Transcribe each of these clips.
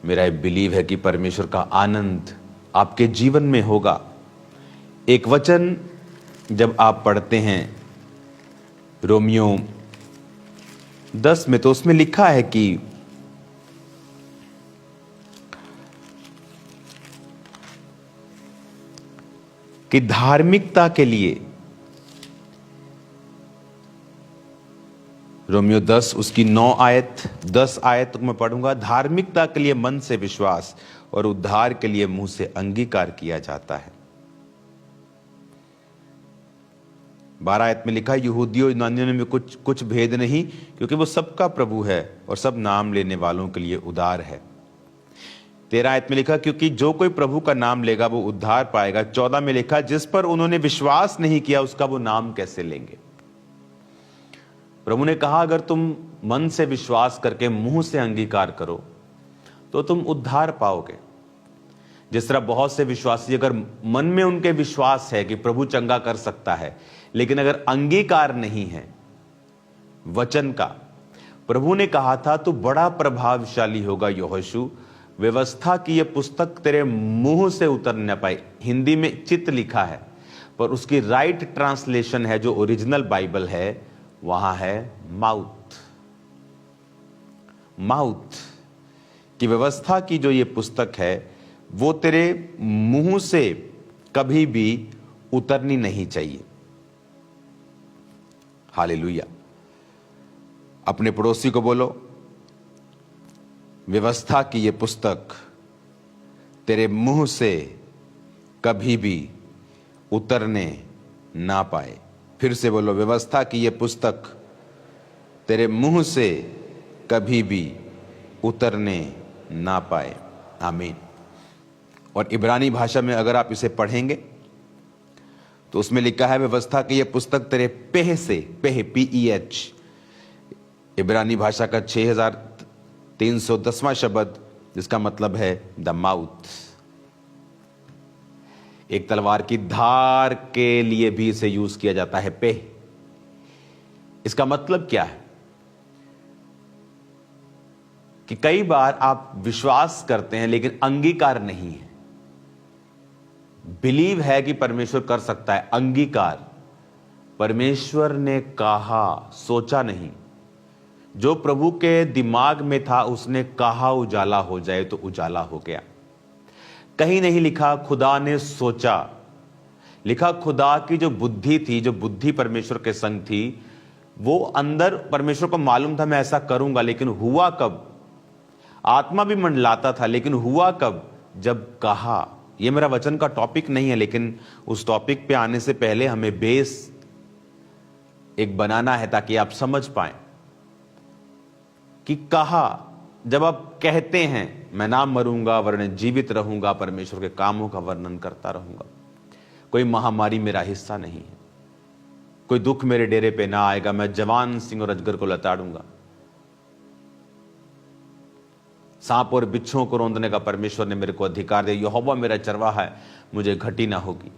मेरा बिलीव है कि परमेश्वर का आनंद आपके जीवन में होगा। एक वचन जब आप पढ़ते हैं रोमियो 10 में, तो उसमें लिखा है कि धार्मिकता के लिए, रोमियो 10 उसकी 10 आयत मैं पढ़ूंगा। धार्मिकता के लिए मन से विश्वास और उद्धार के लिए मुंह से अंगीकार किया जाता है। 12 आयत में लिखा, यहूदियों यूनानियों में कुछ भेद नहीं, क्योंकि वो सबका प्रभु है और सब नाम लेने वालों के लिए उद्धार है। 13 आयत में लिखा, क्योंकि जो कोई प्रभु का नाम लेगा वो उद्धार पाएगा। 14 में लिखा, जिस पर उन्होंने विश्वास नहीं किया उसका वो नाम कैसे लेंगे। प्रभु ने कहा, अगर तुम मन से विश्वास करके मुंह से अंगीकार करो तो तुम उद्धार पाओगे। जिस तरह बहुत से विश्वासी, अगर मन में उनके विश्वास है कि प्रभु चंगा कर सकता है, लेकिन अगर अंगीकार नहीं है वचन का, प्रभु ने कहा था तू बड़ा प्रभावशाली होगा यहोशू, व्यवस्था की यह पुस्तक तेरे मुंह से उतर न पाए। हिंदी में चित लिखा है, पर उसकी राइट ट्रांसलेशन है जो ओरिजिनल बाइबल है, वहां है माउथ। माउथ की व्यवस्था की जो ये पुस्तक है वो तेरे मुंह से कभी भी उतरनी नहीं चाहिए। हालेलुया। अपने पड़ोसी को बोलो, व्यवस्था की ये पुस्तक तेरे मुंह से कभी भी उतरने ना पाए। फिर से बोलो, व्यवस्था की ये पुस्तक तेरे मुंह से कभी भी उतरने ना पाए। आमीन। और इब्रानी भाषा में अगर आप इसे पढ़ेंगे तो उसमें लिखा है, व्यवस्था की ये पुस्तक तेरे पेह से, पेह PEH, इब्रानी भाषा का 6310वां शब्द, जिसका मतलब है द माउथ। एक तलवार की धार के लिए भी इसे यूज किया जाता है, पेह। इसका मतलब क्या है कि कई बार आप विश्वास करते हैं लेकिन अंगीकार नहीं है। बिलीव है कि परमेश्वर कर सकता है, अंगीकार परमेश्वर ने कहा, सोचा नहीं। जो प्रभु के दिमाग में था उसने कहा उजाला हो जाए तो उजाला हो गया। कहीं नहीं लिखा खुदा ने सोचा, लिखा खुदा की जो बुद्धि थी, जो बुद्धि परमेश्वर के संग थी, वो अंदर परमेश्वर को मालूम था मैं ऐसा करूंगा, लेकिन हुआ कब? आत्मा भी मंडलाता था, लेकिन हुआ कब? जब कहा। ये मेरा वचन का टॉपिक नहीं है, लेकिन उस टॉपिक पे आने से पहले हमें बेस एक बनाना है ताकि आप समझ पाएं कि कहा। जब आप कहते हैं मैं ना मरूंगा वरन जीवित रहूंगा, परमेश्वर के कामों का वर्णन करता रहूंगा, कोई महामारी मेरा हिस्सा नहीं है, कोई दुख मेरे डेरे पे ना आएगा, मैं जवान सिंह और अजगर को लताड़ूंगा, सांप और बिच्छुओं को रौंदने का परमेश्वर ने मेरे को अधिकार दिया, यहोवा मेरा चरवाहा है, मुझे घटी ना होगी,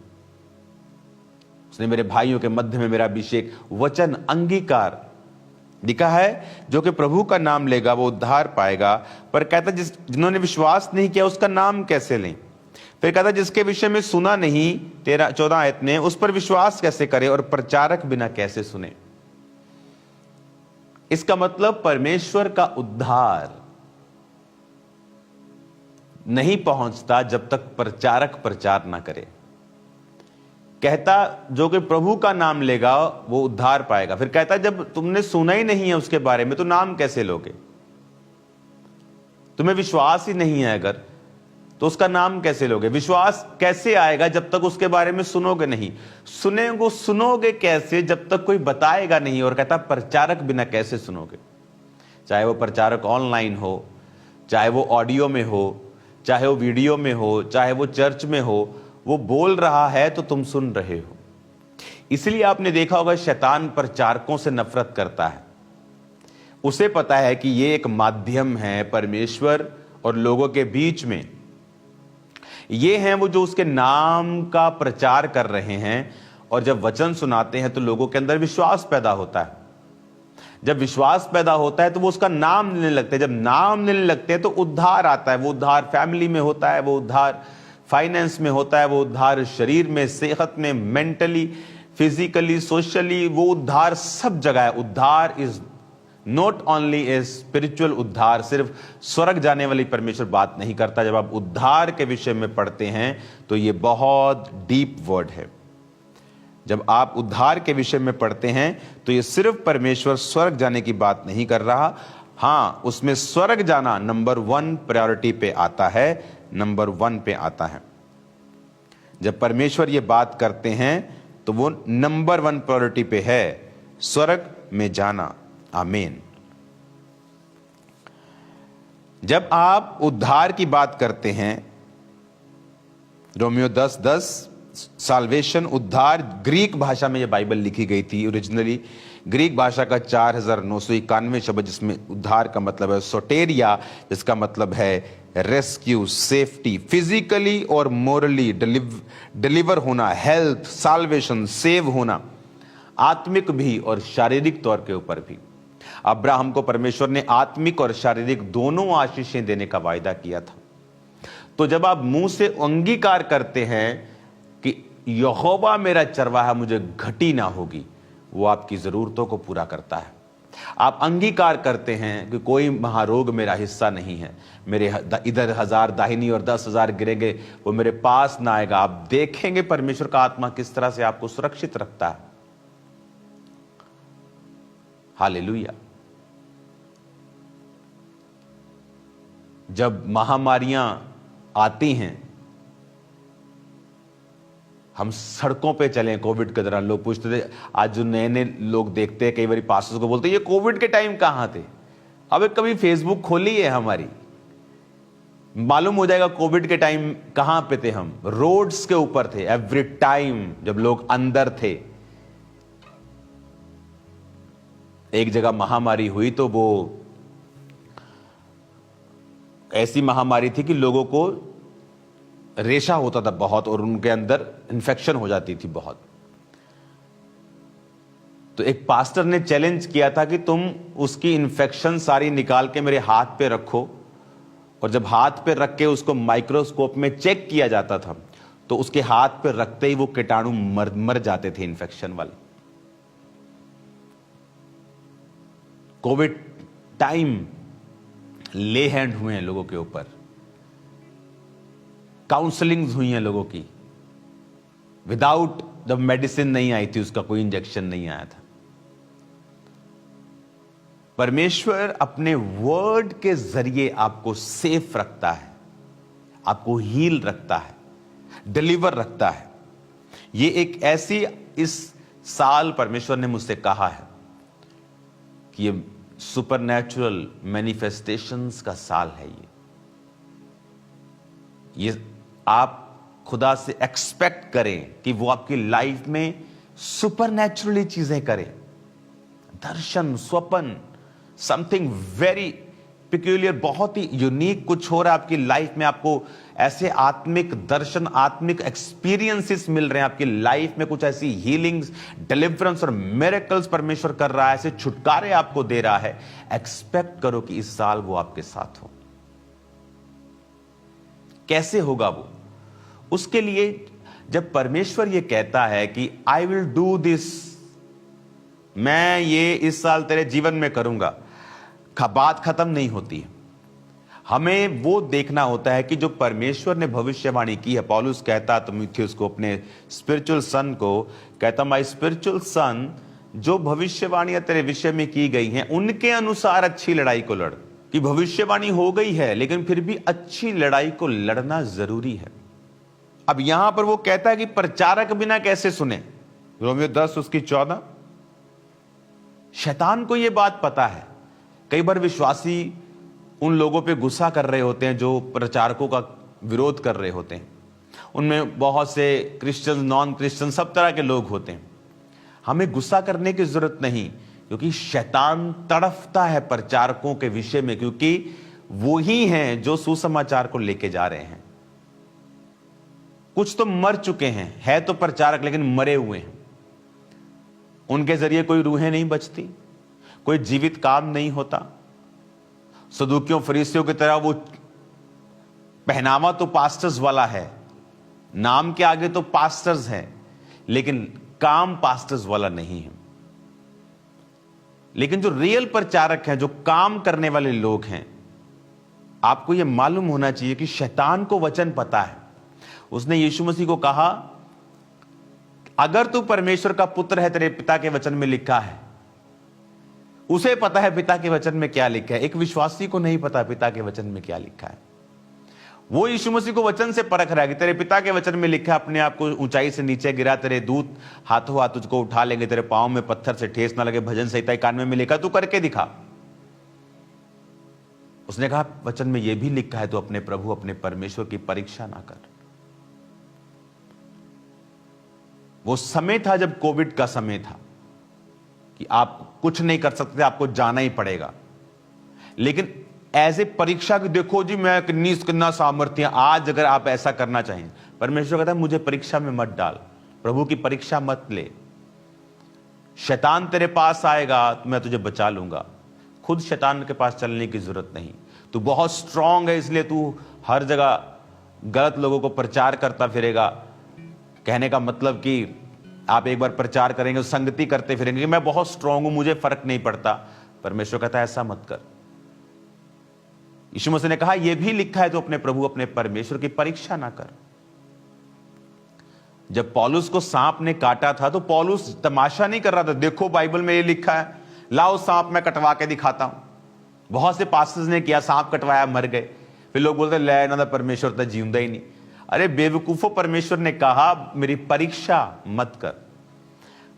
उसने मेरे भाइयों के मध्य में मेरा अभिषेक। वचन, अंगीकार लिखा है, जो कि प्रभु का नाम लेगा वो उद्धार पाएगा। पर कहता जिन्होंने विश्वास नहीं किया उसका नाम कैसे लें? फिर कहता जिसके विषय में सुना नहीं, 14 आयत में, उस पर विश्वास कैसे करे और प्रचारक बिना कैसे सुने? इसका मतलब परमेश्वर का उद्धार नहीं पहुंचता जब तक प्रचारक प्रचार ना करे। कहता जो कि प्रभु का नाम लेगा वो उद्धार पाएगा। फिर कहता जब तुमने सुना ही नहीं है उसके बारे में तो नाम कैसे लोगे? तुम्हें विश्वास ही नहीं है अगर, तो उसका नाम कैसे लोगे? विश्वास कैसे आएगा जब तक उसके बारे में सुनोगे नहीं? सुनोगे कैसे जब तक कोई बताएगा नहीं? और कहता प्रचारक बिना कैसे सुनोगे? चाहे वो प्रचारक ऑनलाइन हो, चाहे वो ऑडियो में हो, चाहे वो वीडियो में हो, चाहे वो चर्च में हो, वो बोल रहा है तो तुम सुन रहे हो। इसलिए आपने देखा होगा शैतान प्रचारकों से नफरत करता है। उसे पता है कि ये एक माध्यम है परमेश्वर और लोगों के बीच में, ये हैं वो जो उसके नाम का प्रचार कर रहे हैं, और जब वचन सुनाते हैं तो लोगों के अंदर विश्वास पैदा होता है। जब विश्वास पैदा होता है तो वो उसका नाम लेने लगते हैं। जब नाम लेने लगते हैं तो उद्धार आता है। वो उद्धार फैमिली में होता है, वो उद्धार फाइनेंस में होता है, वो उद्धार शरीर में, सेहत में, मेंटली, फिजिकली, सोशली, वो उद्धार सब जगह है। उद्धार is not only a spiritual उद्धार, सिर्फ स्वर्ग जाने वाली परमेश्वर बात नहीं करता। जब आप उद्धार के विषय में पढ़ते हैं तो ये बहुत डीप वर्ड है। जब आप उद्धार के विषय में पढ़ते हैं तो ये सिर्फ परमेश्वर स्वर्ग जाने की बात नहीं कर रहा। हां, उसमें स्वर्ग जाना नंबर 1 प्रायोरिटी पे आता है, नंबर 1 पे आता है। जब परमेश्वर ये बात करते हैं तो वो नंबर 1 प्रायोरिटी पे है, स्वर्ग में जाना। आमीन। जब आप उद्धार की बात करते हैं, रोमियो 10:10, साल्वेशन, उद्धार, ग्रीक भाषा में यह बाइबल लिखी गई थी ओरिजिनली। ग्रीक भाषा का 4991 शब्द, जिसमें उद्धार का मतलब है सोटेरिया, जिसका मतलब है रेस्क्यू, सेफ्टी, फिजिकली और मोरली डिलीवर होना, हेल्थ, साल्वेशन, सेव होना, आत्मिक भी और शारीरिक तौर के ऊपर भी। अब्राहम को परमेश्वर ने आत्मिक और शारीरिक दोनों आशीषें देने का वायदा किया था। तो जब आप मुंह से अंगीकार करते हैं कि यहोवा मेरा चरवाहा, मुझे घटी ना होगी, वो आपकी जरूरतों को पूरा करता है। आप अंगीकार करते हैं कि कोई महारोग मेरा हिस्सा नहीं है, मेरे इधर 1000 दाहिनी और 10,000 गिरेंगे, वो मेरे पास ना आएगा। आप देखेंगे परमेश्वर का आत्मा किस तरह से आपको सुरक्षित रखता है। हालेलुया। जब महामारियां आती हैं, हम सड़कों पे चले, कोविड के दौरान लोग पूछते थे, आज जो नए नए लोग देखते हैं, कई बार पास्टर्स को बोलते हैं, ये कोविड के टाइम कहां थे? अब कभी फेसबुक खोली है हमारी, मालूम हो जाएगा कोविड के टाइम कहां पे थे हम। रोड्स के ऊपर थे एवरी टाइम, जब लोग अंदर थे। एक जगह महामारी हुई तो वो ऐसी महामारी थी कि लोगों को रेशा होता था बहुत और उनके अंदर इन्फेक्शन हो जाती थी बहुत। तो एक पास्टर ने चैलेंज किया था कि तुम उसकी इन्फेक्शन सारी निकाल के मेरे हाथ पे रखो, और जब हाथ पे रख के उसको माइक्रोस्कोप में चेक किया जाता था तो उसके हाथ पे रखते ही वो कीटाणु मर जाते थे, इन्फेक्शन वाले। कोविड टाइम ले हैंड हुए हैं लोगों के ऊपर, काउंसलिंग्स हुई हैं लोगों की, विदाउट, जब मेडिसिन नहीं आई थी, उसका कोई इंजेक्शन नहीं आया था। परमेश्वर अपने वर्ड के जरिए आपको सेफ रखता है, आपको हील रखता है, डिलीवर रखता है। ये एक ऐसी, इस साल परमेश्वर ने मुझसे कहा है कि ये सुपरनैचुरल मैनिफेस्टेशंस का साल है। ये आप खुदा से एक्सपेक्ट करें कि वो आपकी लाइफ में सुपरनैचुरली चीजें करे, दर्शन, स्वप्न, समथिंग वेरी पिक्यूलियर, बहुत ही यूनिक कुछ हो रहा है आपकी लाइफ में। आपको ऐसे आत्मिक दर्शन, आत्मिक एक्सपीरियंसेस मिल रहे हैं आपकी लाइफ में, कुछ ऐसी हीलिंग्स, डिलीवरेंस और मिरेकल्स परमेश्वर कर रहा है, ऐसे छुटकारे आपको दे रहा है। एक्सपेक्ट करो कि इस साल वो आपके साथ हो। कैसे होगा वो? उसके लिए जब परमेश्वर ये कहता है कि आई विल डू दिस, मैं ये इस साल तेरे जीवन में करूंगा, बात खत्म नहीं होती है। हमें वो देखना होता है कि जो परमेश्वर ने भविष्यवाणी की है। पौलुस कहता तीमुथियुस को, अपने स्पिरिचुअल सन को कहता, माय स्पिरिचुअल सन, जो भविष्यवाणियां तेरे विषय में की गई हैं उनके अनुसार अच्छी लड़ाई को लड़। कि भविष्यवाणी हो गई है लेकिन फिर भी अच्छी लड़ाई को लड़ना जरूरी है। अब यहां पर वो कहता है कि प्रचारक बिना कैसे सुने, रोमियो 10 उसकी 14। शैतान को यह बात पता है। कई बार विश्वासी उन लोगों पे गुस्सा कर रहे होते हैं जो प्रचारकों का विरोध कर रहे होते हैं। उनमें बहुत से क्रिश्चियन, नॉन क्रिश्चियन, सब तरह के लोग होते हैं। हमें गुस्सा करने की जरूरत नहीं, क्योंकि शैतान तड़फता है प्रचारकों के विषय में, क्योंकि वो ही हैं जो सुसमाचार को लेके जा रहे हैं। कुछ तो मर चुके हैं, है तो प्रचारक लेकिन मरे हुए हैं, उनके जरिए कोई रूहें नहीं बचती। कोई जीवित काम नहीं होता। सदूकियों फरीसियों की तरह वो पहनावा तो पास्टर्स वाला है, नाम के आगे तो पास्टर्स हैं, लेकिन काम पास्टर्स वाला नहीं है। लेकिन जो रियल प्रचारक हैं, जो काम करने वाले लोग हैं, आपको यह मालूम होना चाहिए कि शैतान को वचन पता है। उसने यीशु मसीह को कहा, अगर तू परमेश्वर का पुत्र है, तेरे पिता के वचन में लिखा है। उसे पता है पिता के वचन में क्या लिखा है, एक विश्वासी को नहीं पता पिता के वचन में क्या लिखा है। वो यीशु मसीह को वचन से परख रहा है कि तेरे पिता के वचन में लिखा है, अपने आप को ऊंचाई से नीचे गिरा, तेरे दूत हाथों हाथ तुझको उठा लेंगे, तेरे पांव में पत्थर से ठेस ना लगे, भजन संहिता 91 में लिखा, तू करके दिखा। उसने कहा वचन में यह भी लिखा है, तो अपने प्रभु अपने परमेश्वर की परीक्षा ना कर। वो समय था जब कोविड का समय था कि आप कुछ नहीं कर सकते, आपको जाना ही पड़ेगा। लेकिन एज ए परीक्षा की, देखो जी मैं कितना सामर्थ्य, आज अगर आप ऐसा करना चाहें, परमेश्वर कहता है मुझे परीक्षा में मत डाल, प्रभु की परीक्षा मत ले। शैतान तेरे पास आएगा तो मैं तुझे बचा लूंगा, खुद शैतान के पास चलने की जरूरत नहीं। तू बहुत स्ट्रांग है, इसलिए तू हर जगह गलत लोगों को प्रचार करता फिरेगा। कहने का मतलब कि आप एक बार प्रचार करेंगे, संगति करते फिरेंगे कि मैं बहुत स्ट्रांग हूं, मुझे फर्क नहीं पड़ता। परमेश्वर कहता है ऐसा मत कर। यीशु मसीह ने कहा यह भी लिखा है, तो अपने प्रभु अपने परमेश्वर की परीक्षा ना कर। जब पौलुस को सांप ने काटा था, तो पौलुस तमाशा नहीं कर रहा था, देखो बाइबल में ये लिखा है, लाओ सांप मैं कटवा के दिखाता हूं। बहुत से पास्टर्स ने किया, सांप कटवाया, मर गए। फिर लोग बोलते ले ना, परमेश्वर तो जीवंदा ही नहीं। अरे बेवकूफो, परमेश्वर ने कहा मेरी परीक्षा मत कर।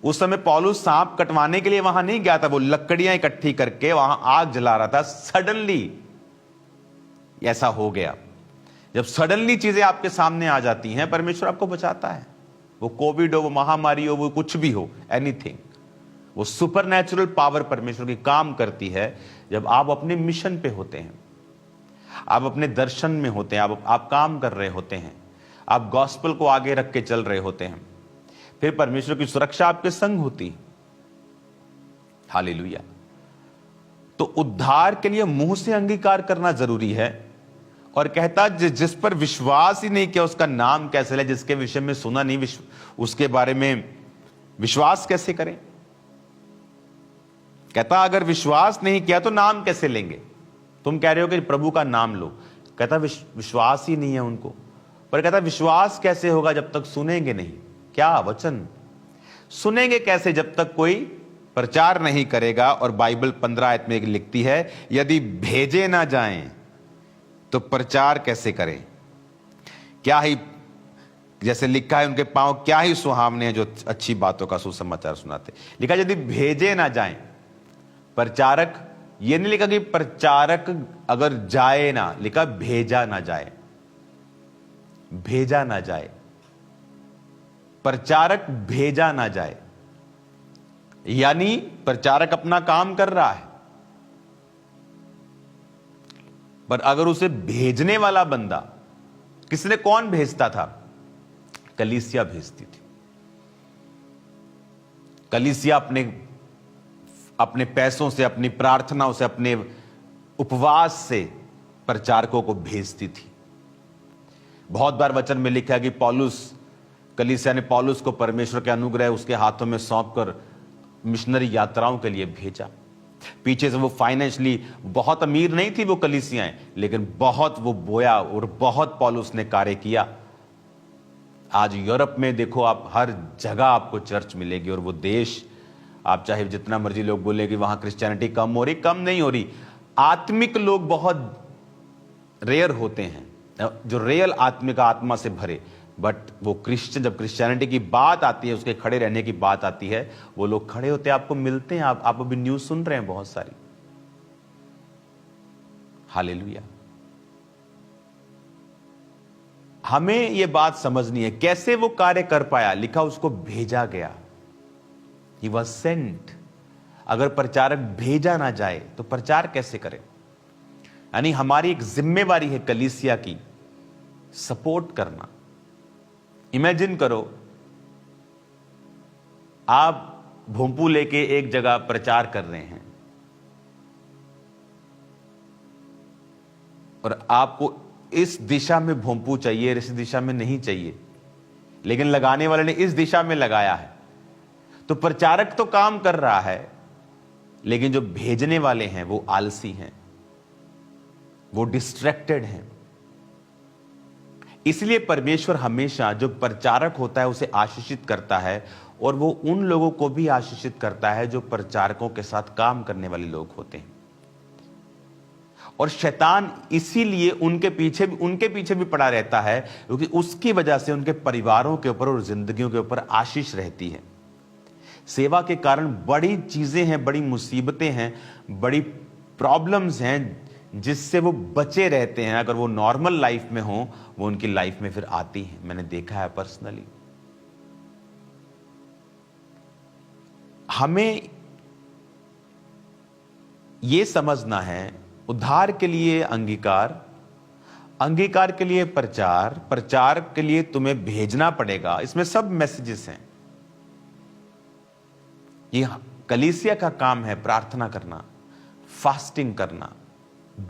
उस समय पौलुस सांप कटवाने के लिए वहां नहीं गया था, वो लकड़ियां इकट्ठी करके वहां आग जला रहा था। सडनली ऐसा हो गया। जब सडनली चीजें आपके सामने आ जाती हैं, परमेश्वर आपको बचाता है। वो कोविड हो, वो महामारी हो, वो कुछ भी हो, एनीथिंग, वो सुपरनैचुरल पावर परमेश्वर की काम करती है जब आप अपने मिशन पे होते हैं, आप अपने दर्शन में होते हैं, आप काम कर रहे होते हैं, आप गॉस्पेल को आगे रख के चल रहे होते हैं। फिर परमेश्वर की सुरक्षा आपके संग होती। हालेलुया। तो उद्धार के लिए मुंह से अंगीकार करना जरूरी है। और कहता जिस पर विश्वास ही नहीं किया उसका नाम कैसे ले, जिसके विषय में सुना नहीं उसके बारे में विश्वास कैसे करें। कहता अगर विश्वास नहीं किया तो नाम कैसे लेंगे। तुम कह रहे हो कि प्रभु का नाम लो, कहता विश्वास ही नहीं है उनको। पर कहता विश्वास कैसे होगा जब तक सुनेंगे नहीं। क्या वचन सुनेंगे कैसे जब तक कोई प्रचार नहीं करेगा। और बाइबल 15 आयत में लिखती है, यदि भेजे ना जाएं तो प्रचार कैसे करें। क्या ही, जैसे लिखा है, उनके पांव क्या ही सुहावने हैं जो अच्छी बातों का सुसमाचार सुनाते। लिखा यदि भेजे ना जाएं, प्रचारक, ये नहीं लिखा कि प्रचारक अगर जाए ना, लिखा भेजा ना जाए, भेजा ना जाए, प्रचारक भेजा ना जाए। यानी प्रचारक अपना काम कर रहा है, पर अगर उसे भेजने वाला बंदा, किसने, कौन भेजता था, कलीसिया भेजती थी। कलीसिया अपने पैसों से, अपनी प्रार्थनाओं से, अपने उपवास से प्रचारकों को भेजती थी। बहुत बार वचन में लिखा है कि कलीसिया ने पौलुस को परमेश्वर के अनुग्रह उसके हाथों में सौंपकर मिशनरी यात्राओं के लिए भेजा। पीछे से वो फाइनेंशियली बहुत अमीर नहीं थी वो कलीसियाएं, लेकिन बहुत वो बोया और बहुत पौलुस ने कार्य किया। आज यूरोप में देखो आप, हर जगह आपको चर्च मिलेगी। और वो देश, आप चाहे जितना मर्जी लोग बोले कि वहां क्रिश्चियनिटी कम हो रही, कम नहीं हो रही। आत्मिक लोग बहुत रेयर होते हैं, जो रियल आत्मिक आत्मा से भरे। बट वो क्रिश्चियन, जब क्रिश्चियनिटी की बात आती है, उसके खड़े रहने की बात आती है, वो लोग खड़े होते हैं, आपको मिलते हैं। आप अभी न्यूज सुन रहे हैं बहुत सारी। हालेलुया। हमें यह बात समझनी है कैसे वो कार्य कर पाया। लिखा उसको भेजा गया, ही वॉज सेंट। अगर प्रचारक भेजा ना जाए तो प्रचार कैसे करें। यानी हमारी एक जिम्मेवारी है कलीसिया की सपोर्ट करना। इमेजिन करो, आप भोंपू लेके एक जगह प्रचार कर रहे हैं, और आपको इस दिशा में भोंपू चाहिए, इस दिशा में नहीं चाहिए, लेकिन लगाने वाले ने इस दिशा में लगाया है। तो प्रचारक तो काम कर रहा है, लेकिन जो भेजने वाले हैं वो आलसी हैं, वो डिस्ट्रैक्टेड हैं। इसलिए परमेश्वर हमेशा जो प्रचारक होता है उसे आशीषित करता है, और वो उन लोगों को भी आशीषित करता है जो प्रचारकों के साथ काम करने वाले लोग होते हैं। और शैतान इसीलिए उनके पीछे भी पड़ा रहता है, क्योंकि उसकी वजह से उनके परिवारों के ऊपर और जिंदगियों के ऊपर आशीष रहती है। सेवा के कारण बड़ी चीजें हैं, बड़ी मुसीबतें हैं, बड़ी प्रॉब्लम्स हैं जिससे वो बचे रहते हैं। अगर वो नॉर्मल लाइफ में हो, वो उनकी लाइफ में फिर आती हैं। मैंने देखा है पर्सनली। हमें यह समझना है, उद्धार के लिए अंगीकार, अंगीकार के लिए प्रचार, प्रचार के लिए तुम्हें भेजना पड़ेगा। इसमें सब मैसेजेस हैं। ये कलीसिया का काम है प्रार्थना करना, फास्टिंग करना,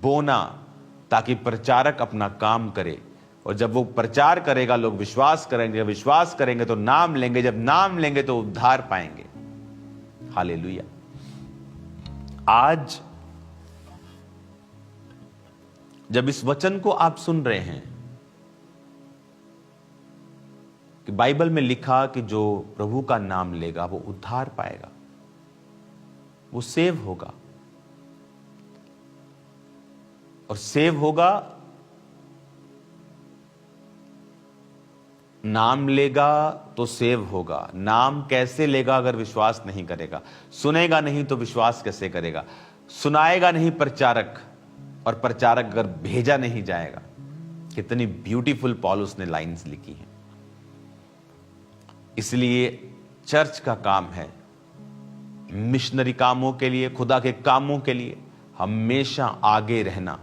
बोना, ताकि प्रचारक अपना काम करे। और जब वो प्रचार करेगा, लोग विश्वास करेंगे, विश्वास करेंगे तो नाम लेंगे, जब नाम लेंगे तो उद्धार पाएंगे। हालेलुया। आज जब इस वचन को आप सुन रहे हैं कि बाइबल में लिखा कि जो प्रभु का नाम लेगा वो उद्धार पाएगा, वो सेव होगा, और सेव होगा, नाम लेगा तो सेव होगा। नाम कैसे लेगा अगर विश्वास नहीं करेगा? सुनेगा नहीं तो विश्वास कैसे करेगा? सुनाएगा नहीं प्रचारक, और प्रचारक अगर भेजा नहीं जाएगा। कितनी ब्यूटीफुल पौलुस ने लाइंस लिखी हैं। इसलिए चर्च का काम है मिशनरी कामों के लिए, खुदा के कामों के लिए हमेशा आगे रहना,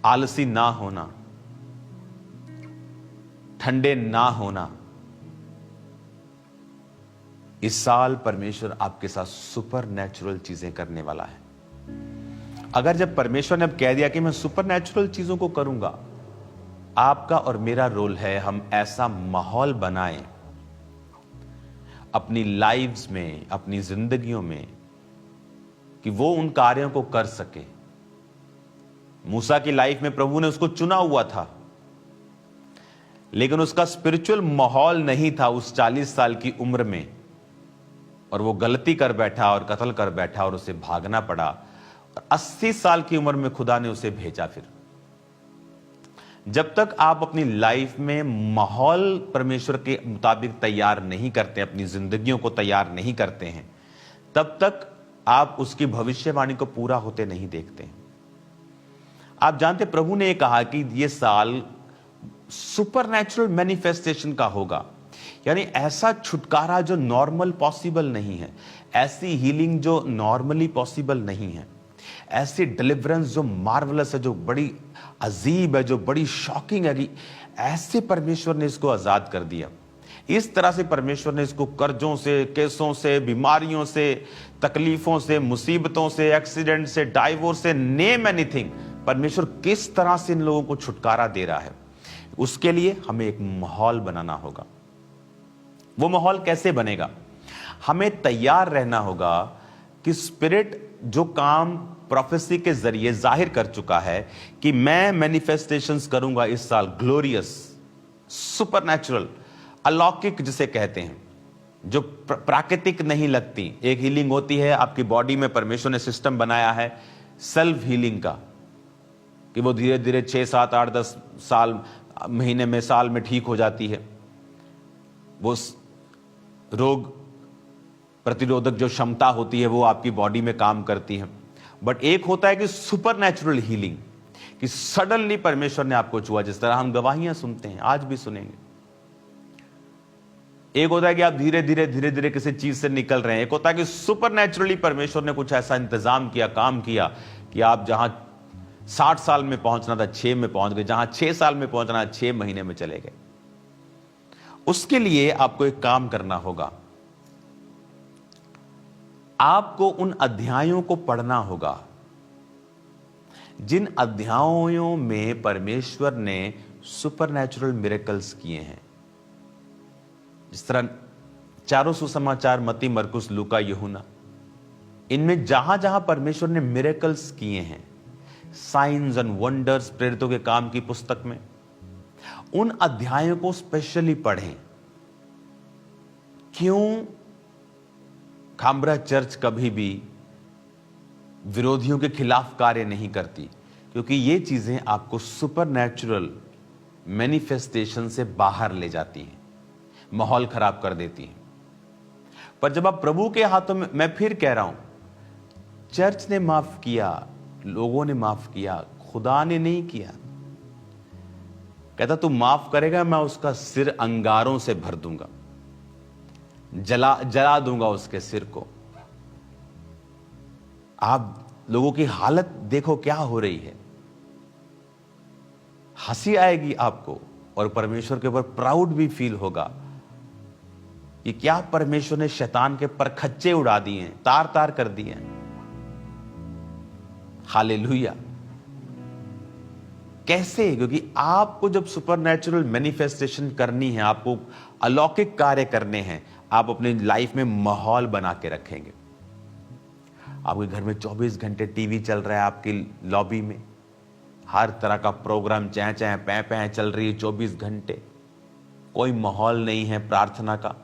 आलसी ना होना, ठंडे ना होना। इस साल परमेश्वर आपके साथ सुपर नेचुरल चीजें करने वाला है। अगर जब परमेश्वर ने अब कह दिया कि मैं सुपर नेचुरल चीजों को करूंगा, आपका और मेरा रोल है हम ऐसा माहौल बनाएं अपनी लाइव्स में, अपनी जिंदगियों में, कि वो उन कार्यों को कर सके। मूसा की लाइफ में प्रभु ने उसको चुना हुआ था, लेकिन उसका स्पिरिचुअल माहौल नहीं था उस 40 साल की उम्र में, और वो गलती कर बैठा और कत्ल कर बैठा और उसे भागना पड़ा। 80 साल की उम्र में खुदा ने उसे भेजा। फिर जब तक आप अपनी लाइफ में माहौल परमेश्वर के मुताबिक तैयार नहीं करते, अपनी जिंदगियों को तैयार नहीं करते हैं, तब तक आप उसकी भविष्यवाणी को पूरा होते नहीं देखते। आप जानते, प्रभु ने कहा कि यह साल सुपरनैचुरल मैनिफेस्टेशन का होगा, यानी ऐसा छुटकारा जो नॉर्मल पॉसिबल नहीं है, ऐसी हीलिंग जो नॉर्मली पॉसिबल नहीं है, ऐसी डिलीवरेंस जो मार्वलस है, जो बड़ी अजीब है, जो बड़ी शॉकिंग है, कि ऐसे परमेश्वर ने इसको आजाद कर दिया। इस तरह से परमेश्वर ने इसको कर्जों से, केसों से, बीमारियों से, तकलीफों से, मुसीबतों से, एक्सीडेंट से, डाइवोर्स से, नेम एनीथिंग, परमेश्वर किस तरह से इन लोगों को छुटकारा दे रहा है। उसके लिए हमें एक माहौल बनाना होगा। वो माहौल कैसे बनेगा? हमें तैयार रहना होगा कि स्पिरिट जो काम प्रोफेसी के जरिए जाहिर कर चुका है कि मैं मैनिफेस्टेशंस करूंगा इस साल, ग्लोरियस, सुपरनैचुरल, अलौकिक जिसे कहते हैं, जो प्राकृतिक नहीं लगती। एक हीलिंग होती है आपकी बॉडी में, परमेश्वर ने सिस्टम बनाया है सेल्फ हीलिंग का, कि वो धीरे धीरे 6, 7, 8, 10 साल, महीने में, साल में ठीक हो जाती है। वो रोग प्रतिरोधक जो क्षमता होती है वो आपकी बॉडी में काम करती है। बट एक होता है कि सुपरनैचुरल हीलिंग, कि सडनली परमेश्वर ने आपको छुआ, जिस तरह हम गवाहियां सुनते हैं, आज भी सुनेंगे। एक होता है कि आप धीरे धीरे किसी चीज से निकल रहे हैं। एक होता है कि सुपरनैचुरली परमेश्वर ने कुछ ऐसा इंतजाम किया, काम किया, कि आप जहां 60 साल में पहुंचना था 6 में पहुंच गए, जहां 6 साल में पहुंचना 6 महीने में चले गए। उसके लिए आपको एक काम करना होगा, आपको उन अध्यायों को पढ़ना होगा जिन अध्यायों में परमेश्वर ने सुपरनैचुरल मिरेकल्स किए हैं, जिस तरह चारों सुसमाचार मत्ती, मरकुस, लूका, यूहन्ना, इनमें जहां जहां परमेश्वर ने मिरेकल्स किए हैं, साइंस एंड वंडर्स, प्रेरितों के काम की पुस्तक में, उन अध्यायों को स्पेशली पढ़ें। क्यों खामरा चर्च कभी भी विरोधियों के खिलाफ कार्य नहीं करती? क्योंकि ये चीजें आपको सुपरनैचुरल मैनिफेस्टेशन से बाहर ले जाती हैं, माहौल खराब कर देती हैं। पर जब आप प्रभु के हाथों में, मैं फिर कह रहा हूं, चर्च ने माफ किया, लोगों ने माफ किया, खुदा ने नहीं किया। कहता तू माफ करेगा, मैं उसका सिर अंगारों से भर दूंगा, जला दूंगा उसके सिर को। आप लोगों की हालत देखो क्या हो रही है, हंसी आएगी आपको और परमेश्वर के ऊपर प्राउड भी फील होगा कि क्या परमेश्वर ने शैतान के परखच्चे उड़ा दिए हैं, तार तार कर दिए हैं। हालेलुया। कैसे? क्योंकि आपको जब सुपरनैचुरल मैनिफेस्टेशन करनी है, आपको अलौकिक कार्य करने हैं, आप अपनी लाइफ में माहौल बना के रखेंगे। आपके घर में 24 घंटे टीवी चल रहा है, आपकी लॉबी में हर तरह का प्रोग्राम चै चै पै पै चल रही है 24 घंटे, कोई माहौल नहीं है प्रार्थना का।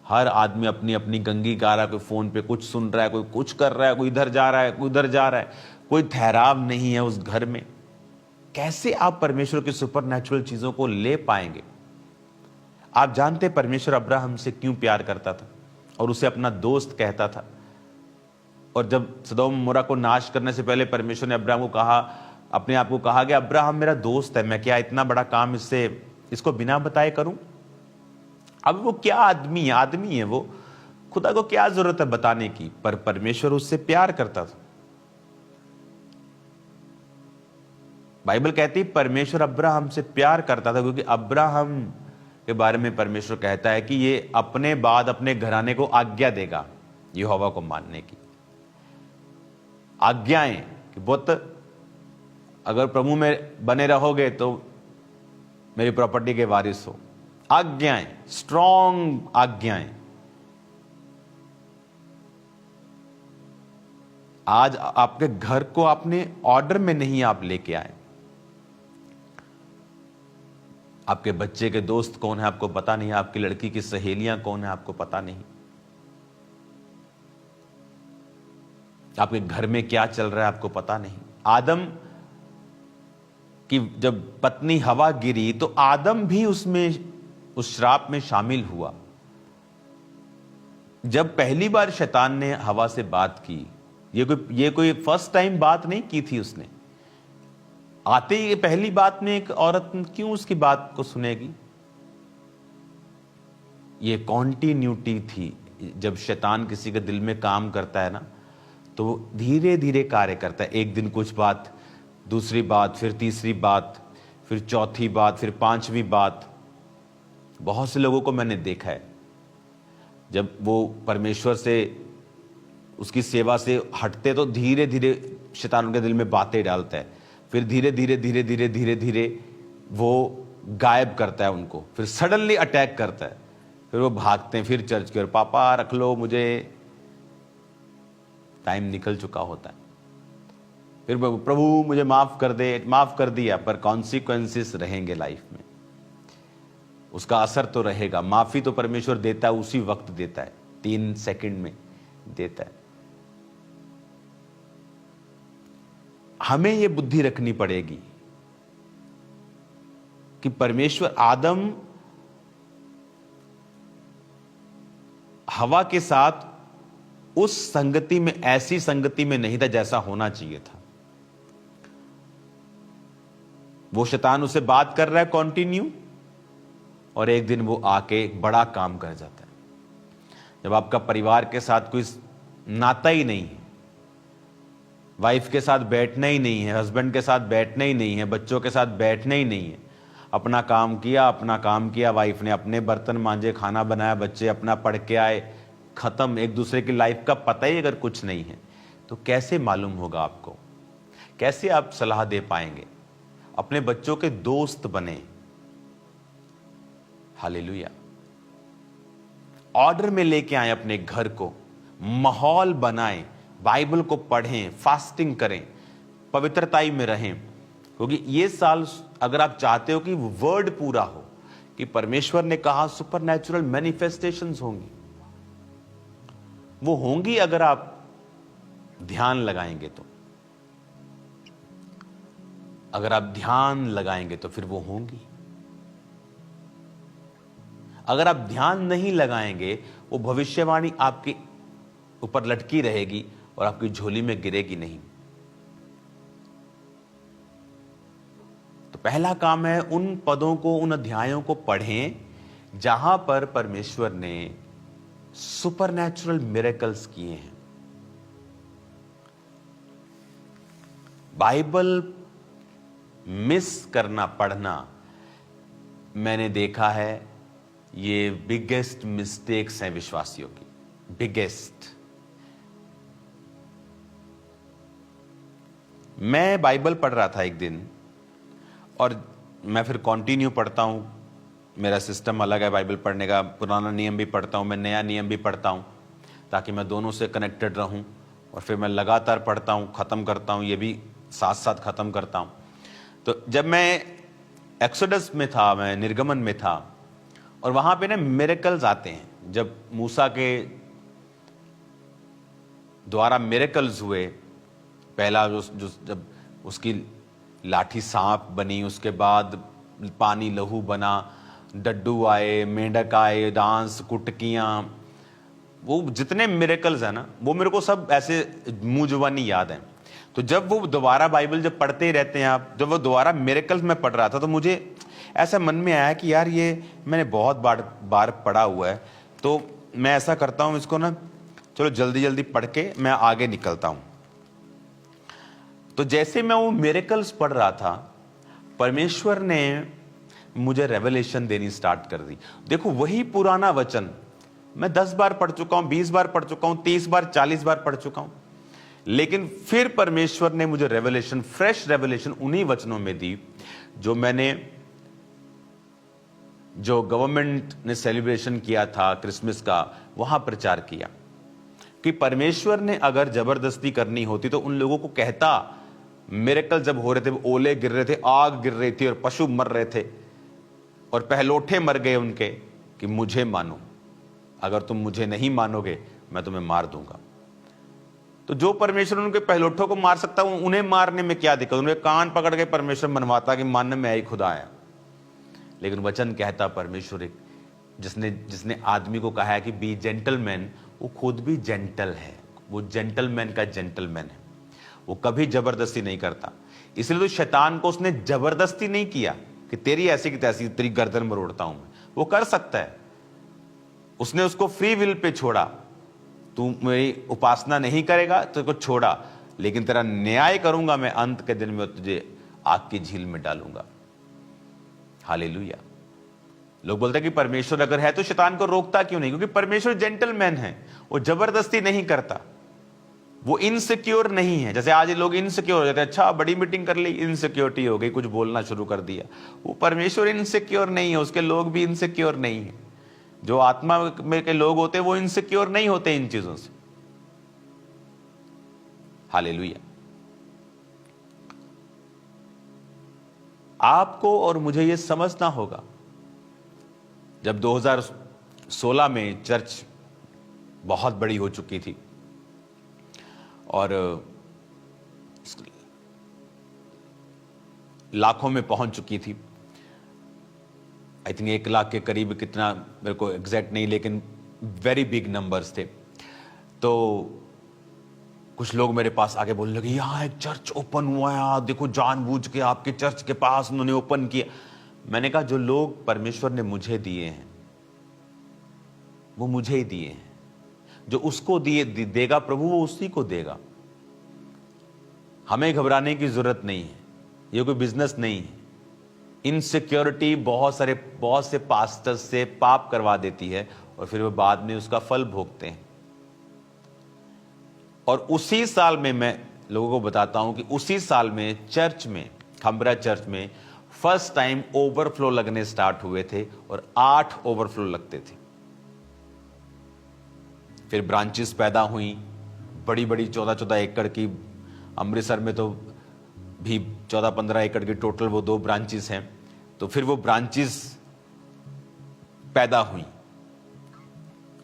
हर आदमी अपनी अपनी गंगी गा रहा है, कोई फोन पे कुछ सुन रहा है, कोई कुछ कर रहा है, कोई इधर जा रहा है, कोई उधर जा रहा है, कोई ठहराव नहीं है उस घर में। कैसे आप परमेश्वर की सुपरनैचुरल चीजों को ले पाएंगे? आप जानते परमेश्वर अब्राहम से क्यों प्यार करता था और उसे अपना दोस्त कहता था? और जब सदोम मोरा को नाश करने से पहले परमेश्वर ने अब्राहम को कहा, अपने आप को कहा कि अब्राहम मेरा दोस्त है, मैं क्या इतना बड़ा काम इसको बिना बताए करूं? अब वो क्या आदमी है वो, खुदा को क्या जरूरत है बताने की? पर परमेश्वर उससे प्यार करता था। बाइबल कहती है परमेश्वर अब्राहम से प्यार करता था, क्योंकि अब्राहम के बारे में परमेश्वर कहता है कि ये अपने बाद अपने घराने को आज्ञा देगा यहोवा को मानने की। आज्ञाएं कि बहुत, अगर प्रभु में बने रहोगे तो मेरी प्रॉपर्टी के वारिस हो। आज्ञाएं, स्ट्रॉन्ग आज्ञाएं। आज आपके घर को आपने ऑर्डर में नहीं आप लेके आए। आपके बच्चे के दोस्त कौन है आपको पता नहीं, आपकी लड़की की सहेलियां कौन है आपको पता नहीं, आपके घर में क्या चल रहा है आपको पता नहीं। आदम की जब पत्नी हवा गिरी तो आदम भी उस श्राप में शामिल हुआ। जब पहली बार शैतान ने हवा से बात की, ये कोई फर्स्ट टाइम बात नहीं की थी उसने। आते ही पहली बात में एक औरत क्यों उसकी बात को सुनेगी? ये कॉन्टिन्यूटी थी। जब शैतान किसी के दिल में काम करता है ना, तो धीरे धीरे कार्य करता है। एक दिन कुछ बात, दूसरी बात, फिर तीसरी बात, फिर चौथी बात, फिर पांचवी बात। बहुत से लोगों को मैंने देखा है, जब वो परमेश्वर से, उसकी सेवा से हटते तो धीरे धीरे शैतान उनके दिल में बातें डालता है। फिर धीरे धीरे धीरे धीरे धीरे धीरे वो गायब करता है उनको, फिर सडनली अटैक करता है। फिर वो भागते हैं, फिर चर्च की ओर, पापा रख लो मुझे, टाइम निकल चुका होता है। फिर प्रभु मुझे माफ कर दे, माफ कर दिया, पर कॉन्सिक्वेंसेस रहेंगे लाइफ में, उसका असर तो रहेगा। माफी तो परमेश्वर देता है, उसी वक्त देता है, 3 सेकंड में देता है। हमें यह बुद्धि रखनी पड़ेगी कि परमेश्वर आदम हवा के साथ उस संगति में, ऐसी संगति में नहीं था जैसा होना चाहिए था। वो शैतान उसे बात कर रहा है कॉन्टिन्यू, और एक दिन वो आके एक बड़ा काम कर जाता है। जब आपका परिवार के साथ कोई नाता ही नहीं है, वाइफ के साथ बैठना ही नहीं है, हस्बैंड के साथ बैठना ही नहीं है, बच्चों के साथ बैठना ही नहीं है, अपना काम किया, वाइफ ने अपने बर्तन मांजे, खाना बनाया, बच्चे अपना पढ़ के आए, खत्म। एक दूसरे की लाइफ का पता ही अगर कुछ नहीं है तो कैसे मालूम होगा आपको? कैसे आप सलाह दे पाएंगे? अपने बच्चों के दोस्त बने। हालेलुया। ऑर्डर में लेके आए अपने घर को, माहौल बनाएं, बाइबल को पढ़ें, फास्टिंग करें, पवित्रताई में रहें। क्योंकि ये साल अगर आप चाहते हो कि वर्ड पूरा हो, कि परमेश्वर ने कहा सुपरनैचुरल मैनिफेस्टेशंस होंगी, वो होंगी अगर आप ध्यान लगाएंगे तो। अगर आप ध्यान लगाएंगे तो फिर वो होंगी। अगर आप ध्यान नहीं लगाएंगे, वो भविष्यवाणी आपके ऊपर लटकी रहेगी और आपकी झोली में गिरेगी नहीं। तो पहला काम है उन पदों को, उन अध्यायों को पढ़ें जहां पर परमेश्वर ने सुपरनैचुरल मिरेकल्स किए हैं। बाइबल मिस करना, पढ़ना, मैंने देखा है ये बिगेस्ट मिस्टेक्स हैं विश्वासियों की, बिगेस्ट। मैं बाइबल पढ़ रहा था एक दिन, और मैं फिर कंटिन्यू पढ़ता हूं। मेरा सिस्टम अलग है बाइबल पढ़ने का, पुराना नियम भी पढ़ता हूं, मैं नया नियम भी पढ़ता हूं, ताकि मैं दोनों से कनेक्टेड रहूं। और फिर मैं लगातार पढ़ता हूं, खत्म करता हूं, ये भी साथ साथ खत्म करता हूं। तो जब मैं एक्सोडस में था, मैं निर्गमन में था, और वहां पे ना मिरेकल्स आते हैं। जब मूसा के द्वारा मिरेकल्स हुए, पहला जो जब उसकी लाठी सांप बनी, उसके बाद पानी लहू बना, डड्डू आए, मेंढक आए, डांस, कुटकियां, वो जितने मिरेकल्स है ना, वो मेरे को सब ऐसे मुंह जुबानी याद है। तो जब वो दोबारा बाइबल जब पढ़ते ही रहते हैं आप, जब वो दोबारा मिरेकल्स में पढ़ रहा था, तो मुझे ऐसा मन में आया कि यार ये मैंने बहुत बार पढ़ा हुआ है, तो मैं ऐसा करता हूं, इसको ना चलो जल्दी जल्दी पढ़ के मैं आगे निकलता हूं। तो जैसे मैं वो मिरेकल्स पढ़ रहा था, परमेश्वर ने मुझे रेवलेशन देनी स्टार्ट कर दी। देखो वही पुराना वचन मैं 10 बार पढ़ चुका हूं, 20 बार पढ़ चुका हूं, 30 बार, 40 बार पढ़ चुका हूं, लेकिन फिर परमेश्वर ने मुझे रेवलेशन, फ्रेश रेवलेशन उन्हीं वचनों में दी जो गवर्नमेंट ने सेलिब्रेशन किया था क्रिसमस का, वहां प्रचार किया कि परमेश्वर ने अगर जबरदस्ती करनी होती तो उन लोगों को कहता। मिरेकल जब हो रहे थे, ओले गिर रहे थे, आग गिर रही थी, और पशु मर रहे थे, और पहलोठे मर गए उनके, कि मुझे मानो, अगर तुम मुझे नहीं मानोगे मैं तुम्हें मार दूंगा। तो जो परमेश्वर उनके पहलोठों को मार सकता, उन्हें मारने में क्या दिक्कत? उन्हें कान पकड़ के परमेश्वर मनवाता कि मान मैं ही खुदा आया। लेकिन वचन कहता परमेश्वर एक जिसने आदमी को कहा है कि बी जेंटलमैन, वो खुद भी जेंटल है, वो जेंटलमैन का जेंटलमैन है, वो कभी जबरदस्ती नहीं करता। इसलिए तो शैतान को उसने जबरदस्ती नहीं किया कि तेरी ऐसी की तैसी, तेरी गर्दन मरोड़ता हूं मैं। वो कर सकता है, उसने उसको फ्री विल पे छोड़ा। तू मेरी उपासना नहीं करेगा तो इसको छोड़ा, लेकिन तेरा न्याय करूंगा मैं, अंत के दिन में तुझे आग की झील में डालूंगा। हालेलुया। लोग बोलते हैं कि परमेश्वर अगर है तो शैतान को रोकता क्यों नहीं? क्योंकि परमेश्वर जेंटलमैन है, वो जबरदस्ती नहीं करता, वो इनसिक्योर नहीं है। जैसे आज लोग इनसिक्योर हो जाते हैं, अच्छा बड़ी मीटिंग कर ली, इनसिक्योरिटी हो गई, कुछ बोलना शुरू कर दिया। वो परमेश्वर इनसिक्योर नहीं है, उसके लोग भी इनसिक्योर नहीं है। जो आत्मा में के लोग होते हैं वो इनसिक्योर नहीं होते इन चीजों से। हालेलुया। आपको और मुझे ये समझना होगा, जब 2016 में चर्च बहुत बड़ी हो चुकी थी और लाखों में पहुंच चुकी थी, आई थिंक 1 लाख के करीब, कितना मेरे को एग्जैक्ट नहीं, लेकिन वेरी बिग नंबर्स थे। तो कुछ लोग मेरे पास आके बोलने लगे, यहाँ एक चर्च ओपन हुआ है, आप देखो, जानबूझ के आपके चर्च के पास उन्होंने ओपन किया। मैंने कहा जो लोग परमेश्वर ने मुझे दिए हैं वो मुझे ही दिए हैं, जो उसको देगा प्रभु वो उसी को देगा। हमें घबराने की जरूरत नहीं है, ये कोई बिजनेस नहीं है। इनसिक्योरिटी बहुत से पास्टर्स से पाप करवा देती है और फिर वो बाद में उसका फल भोगते हैं। और उसी साल में मैं लोगों को बताता हूं कि उसी साल में चर्च में, खंबरा चर्च में फर्स्ट टाइम ओवरफ्लो लगने स्टार्ट हुए थे और 8 ओवरफ्लो लगते थे। फिर ब्रांचेस पैदा हुई, बड़ी बड़ी 14-14 एकड़ की, अमृतसर में तो भी 14-15 एकड़ की टोटल वो 2 ब्रांचेस हैं। तो फिर वो ब्रांचेस पैदा हुई,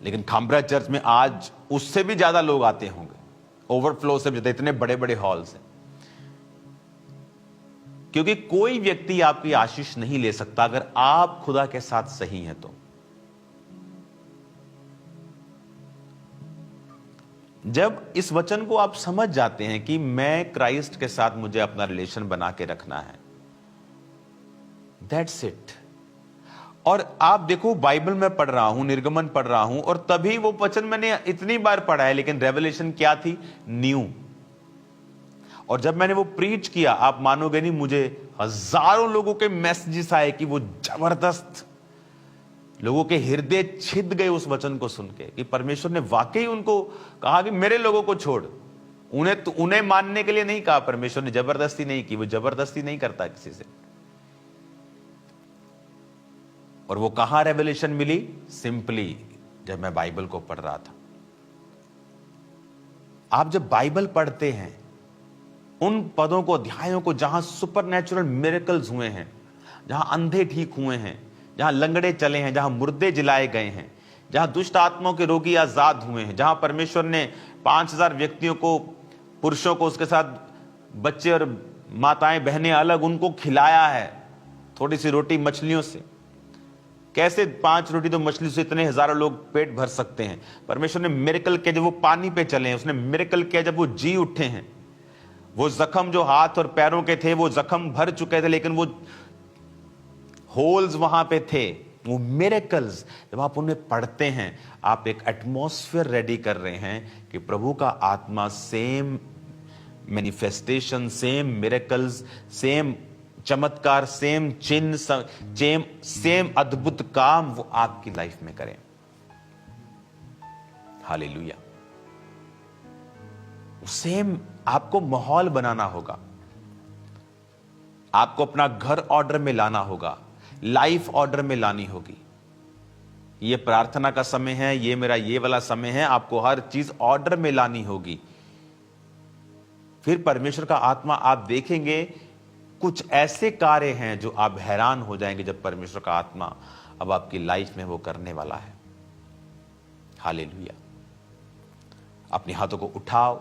लेकिन खामरा चर्च में आज उससे भी ज्यादा लोग आते होंगे, ओवरफ्लो से ज्यादा, इतने बड़े बड़े हॉल्स हैं। क्योंकि कोई व्यक्ति आपकी आशीष नहीं ले सकता अगर आप खुदा के साथ सही हैं। तो जब इस वचन को आप समझ जाते हैं कि मैं क्राइस्ट के साथ मुझे अपना रिलेशन बना के रखना है, दैट्स इट। और आप देखो, बाइबल में पढ़ रहा हूं, निर्गमन पढ़ रहा हूं, और तभी वो वचन मैंने इतनी बार पढ़ा है, लेकिन रेवलेशन क्या थी? न्यू। और जब मैंने वो प्रीच किया, आप मानोगे नहीं, मुझे हजारों लोगों के मैसेजेस आए कि वो जबरदस्त, लोगों के हृदय छिद गए उस वचन को सुन के, कि परमेश्वर ने वाकई उनको कहा कि मेरे लोगों को छोड़। उन्हें मानने के लिए नहीं कहा, परमेश्वर ने जबरदस्ती नहीं की, वो जबरदस्ती नहीं करता किसी से। और वो कहां रेवलेशन मिली? सिंपली जब मैं बाइबल को पढ़ रहा था। आप जब बाइबल पढ़ते हैं, उन पदों को, अध्यायों को, जहां सुपरनैचुरल मिरेकल्स हुए हैं, जहां अंधे ठीक हुए हैं, जहां लंगड़े चले हैं, जहां मुर्दे जिलाए गए हैं, जहां दुष्ट आत्माओं के रोगी आजाद हुए हैं, जहां परमेश्वर ने 5000 व्यक्तियों को, पुरुषों को, उसके साथ बच्चे और माताएं बहनें अलग, उनको खिलाया है थोड़ी सी रोटी मछलियों से। कैसे 5 रोटी तो मछली से इतने हजारों लोग पेट भर सकते हैं? परमेश्वर ने मिरेकल किया जब वो पानी पे चले हैं, उसने मिरेकल किया जब वो जी उठे हैं। वो जख्म जो हाथ और पैरों के थे, वो जख्म भर चुके थे, लेकिन वो होल्स वहां पे थे, वो मिरेकल्स। जब आप उन्हें पढ़ते हैं, आप एक एटमॉस्फेयर रेडी कर रहे हैं कि प्रभु का आत्मा same manifestation, same miracles, same चमत्कार, सेम चिन्ह, सेम अद्भुत काम वो आपकी लाइफ में करें। हालेलुया। सेम आपको माहौल बनाना होगा, आपको अपना घर ऑर्डर में लाना होगा, लाइफ ऑर्डर में लानी होगी। ये प्रार्थना का समय है, ये मेरा ये वाला समय है, आपको हर चीज ऑर्डर में लानी होगी। फिर परमेश्वर का आत्मा, आप देखेंगे कुछ ऐसे कार्य हैं जो आप हैरान हो जाएंगे जब परमेश्वर का आत्मा अब आपकी लाइफ में वो करने वाला है। हालेलुया। अपने हाथों को उठाओ,